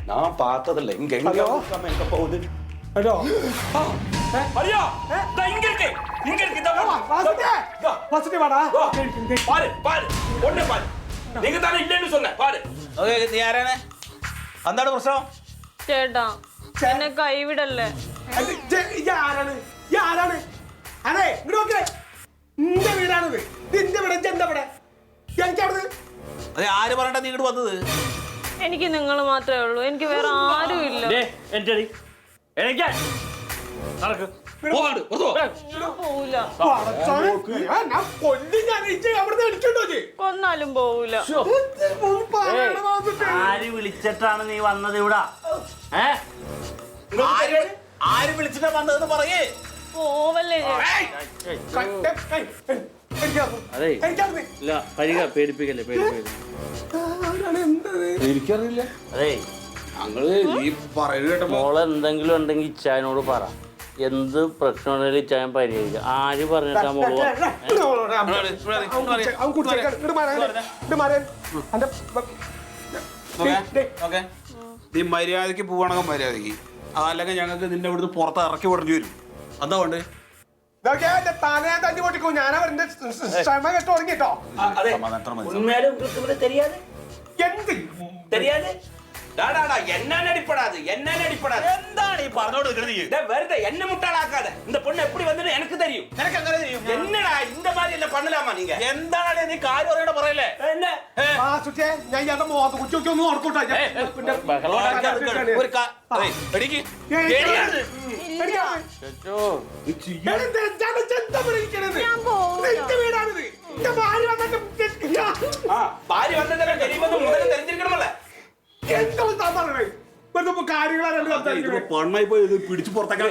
நான் பார்த்ததில்ல. இங்க எங்க ஊர்க்காம எங்க போகுது? ഹലോ ஐயா, இங்க இருக்கு. இங்க இருக்கு. വാസുദേ വാടാ. பாரு பாரு. ஒண்ணே பாரு. நீங்க தானே இல்லன்னு சொன்ன. பாரு. ഓക്കേ, നീ ആരാണ്? എന്താണ് പ്രശ്നം? ചേട്ടാ എന്നെ കൈവിടല്ലേ. ആരാണ്? അതെ ഇങ്ങോട്ട് നോക്കേ. നിന്റെ വീടാണിത്. നിന്റെ വീട് എന്താ ഇവിടെ? എനിക്കവിടുന്ന് അതെ, ആര് പറഞ്ഞിട്ടാ നീ ഇങ്ങോട്ട് വന്നത്? എനിക്ക് നിങ്ങൾ മാത്രമേ ഉള്ളൂ, എനിക്ക് വേറെ ആരും ഇല്ല. പോവൂല, കൊന്നാലും പോവൂല. ആര് വിളിച്ചിട്ടാണ് നീ വന്നത് ഇവിടെ? ആര് വിളിച്ചിട്ടാ വന്നതെന്ന് പറയേ. പോവല്ലേ അതെ ഇല്ല, പരിക പേടിപ്പിക്കല്ലേ, എനിക്കറിയില്ല. അതെ ഞങ്ങള് നീ പറയുന്നത് കേട്ടപ്പോ മോളെ എന്തെങ്കിലും ഉണ്ടെങ്കിൽ ഇച്ചായനോട് പറ. എന്ത് പ്രശ്നമുണ്ടെങ്കിലും ഇച്ചായൻ പരിഹരിക്കുക. ആര് പറഞ്ഞിട്ടാ മോള് നീ മര്യാദക്ക് പോവാണെങ്കിൽ മര്യാദക്ക്, അതല്ലെങ്കിൽ ഞങ്ങൾക്ക് നിന്നെ ഇവിടുന്ന് പുറത്ത് ഇറക്കി വിടേണ്ടി വരും. എന്താ കൊണ്ട് തഞ്ഞു പൊട്ടിക്കോ. ഞാനവരുടെ ക്ഷമ കെട്ട് തുടങ്ങിട്ടോ. தெரியாது தெரியாது. என்ன நடிப்படாது, என்ன நடிப்படாது. എന്താണ് ഈ പറഞ്ഞോണ്ട് வெறுതെ என்ன முட்டாளாக்காத. இந்த பொண்ணு எப்படி வந்து எனக்கு தெரியும். നിനക്ക് അങ്ങനെ தெரியும்? என்னடா இந்த மாதிரி எல்லாம் பண்ணலாமா நீங்க? എന്താണ് നീ കാര്യം പറയണ പറയല്ലേ? என்ன ഞാൻ ഇയാളുടെ മുഖത്ത് കുച്ചൊക്കെ ഒന്ന് ഓർക്കൂട്ടാ. ഭാര്യ വന്നതെല്ലാം தெரியும்போது முதல்ல தெரிஞ்சிருக்கணுമല്ലേ? പണ്ണായി പോയി പിടിച്ചു പുറത്തേക്ക്.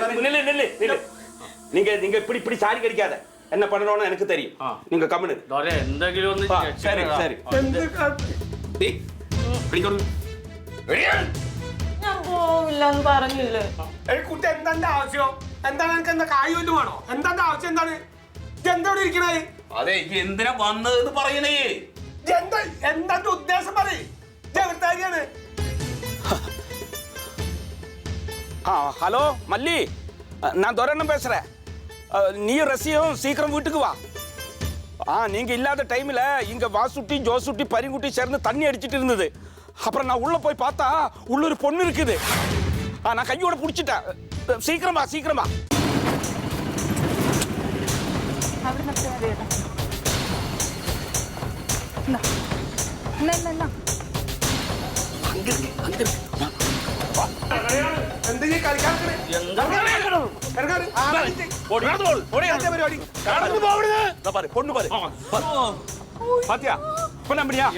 நீங்க நீங்க இப்படி இப்படி சாரி கடிக்காத. என்ன பண்ணணும்னு எனக்கு தெரியும். நீங்க கம்முனு എന്തെങ്കിലും ഒന്ന് சரி சரி. ഞാൻ പോവില്ല എന്ന് പറഞ്ഞില്ലേ. കുട്ടി എന്താ ആവശ്യം? എന്താണ് എനിക്ക്? എന്താ കാര്യം വേണോ? എന്താ ആവശ്യം? എന്താണ് എന്താ ഇവിടെ ഇരിക്കണേ? അതെ, എന്തിനാ വന്നതെന്ന് പറയണേ. എന്താ ഉദ്ദേശം പറയും? എവിടുത്താരിയാണ്? ஹலோ மல்லி, நான் துரையண்ணன் பேசுறேன். நீ ரசியும் சீக்கிரம் வீட்டுக்கு வா. நீங்க இல்லாத டைம்ல இங்க வாசுட்டி ஜோசுட்டி பரிங்குட்டி சேர்ந்து தண்ணி அடிச்சிட்டு இருந்தது. அப்புறம் நான் உள்ள போய் பார்த்தா உள்ள ஒரு பொண்ணு இருக்குது. நான் கையோட புடிச்சிட்டேன். சீக்கிரம் வா, சீக்கிரம் வா.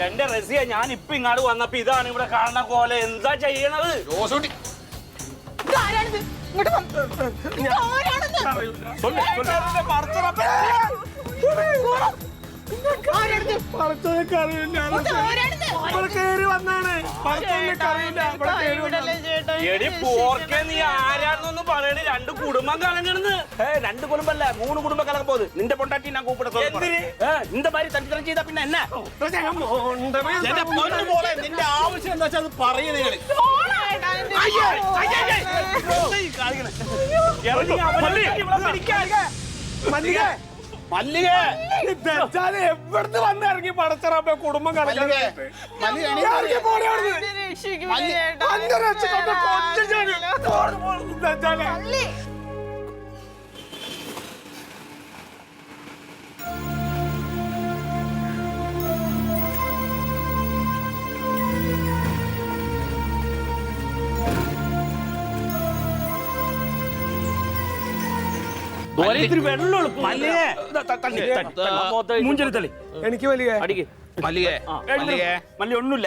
എന്റെ റസിയ, ഞാൻ ഇപ്പൊ ഇങ്ങോട്ട് വന്നപ്പോ ഇതാണ് ഇവിടെ കാണുന്ന പോലെ. എന്താ ചെയ്യണത്? നീ ആരാണെന്നൊന്നും പറയണേ. രണ്ട് കുടുംബം കലങ്ങണെന്ന്. രണ്ട് കുടുംബല്ല, 3 കുടുംബം കലങ്ങ പോകുന്നത്. നിന്റെ പൊണ്ടാട്ടി ഞാൻ കൂപ്പിട. இந்த மாதிரி தண்டித்தனம் ചെയ്താ പിന്നെ എന്നാ? നിന്റെ ആവശ്യം എന്താ വെച്ചാൽ അത് പറയുന്നേ. എവിടുന്ന് വന്നിറങ്ങി പടച്ചറപ്പ കുടുംബം എനിക്ക് വലിയ ഒന്നുമില്ല.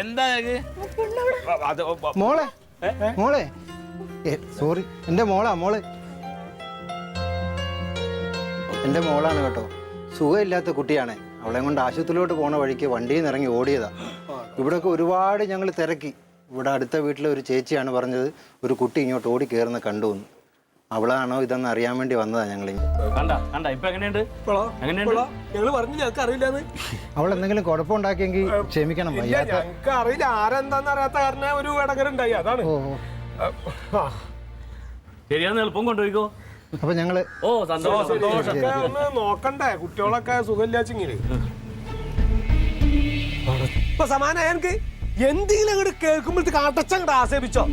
എന്താ മോളെ മോളെ സോറി, എൻ്റെ മോള് എൻ്റെ മോളാണ് കേട്ടോ. സുഖമില്ലാത്ത കുട്ടിയാണ്. അവളെ കൊണ്ട് ആശുപത്രിയിലോട്ട് പോണ വഴിക്ക് വണ്ടിയിൽ നിന്ന് ഇറങ്ങി ഓടിയതാ. ഇവിടെയൊക്കെ ഒരുപാട് ഞങ്ങൾ തിരക്കി. ഇവിടെ അടുത്ത വീട്ടിലെ ഒരു ചേച്ചിയാണ് പറഞ്ഞത് ഒരു കുട്ടി ഇങ്ങോട്ട് ഓടി കയറുന്ന കണ്ടുവന്നു. അവളാണോ ഇതെന്ന് അറിയാൻ വേണ്ടി വന്നതാ ഞങ്ങൾ. കണ്ട ഇപ്പൊ എങ്ങനെയുണ്ട്? ഞങ്ങള് പറഞ്ഞു ഞങ്ങൾക്ക് അറിയില്ലെന്ന്. അവൾ എന്തെങ്കിലും കുഴപ്പമുണ്ടാക്കിയെങ്കിൽ ക്ഷമിക്കണം. വയ്യാത്ത ഞങ്ങൾക്ക് അറിയില്ല, ആരെന്താന്ന് അറിയാത്ത കാരണം ഒരു ഇടങ്ങരുണ്ടായി, അതാണ്. ശരിയാന്ന് എളുപ്പം കൊണ്ടുപോയിക്കോ. അപ്പൊ ഞങ്ങള് സന്തോഷം. ഒന്ന് നോക്കണ്ടേ കുട്ടികളൊക്കെ സുഖമില്ലാച്ചിങ്ങനെ. ഇപ്പൊ സമാനം എനിക്ക് എന്തെങ്കിലും അങ്ങോട്ട് കേൾക്കുമ്പോഴത്തേക്ക് അടച്ചങ്ങോട്ട് ആക്ഷേപിച്ചോ.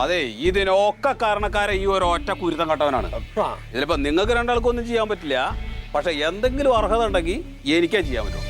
അതെ, ഇതിനൊക്കെ കാരണക്കാരെ ഈ ഒരു ഒറ്റ കുരുത്തം കട്ടവനാണ്. ഇതിലിപ്പോ നിങ്ങൾക്ക് രണ്ടാൾക്കും ഒന്നും ചെയ്യാൻ പറ്റില്ല, പക്ഷെ എന്തെങ്കിലും അർഹത ഉണ്ടെങ്കിൽ എനിക്കേ ചെയ്യാൻ പറ്റും.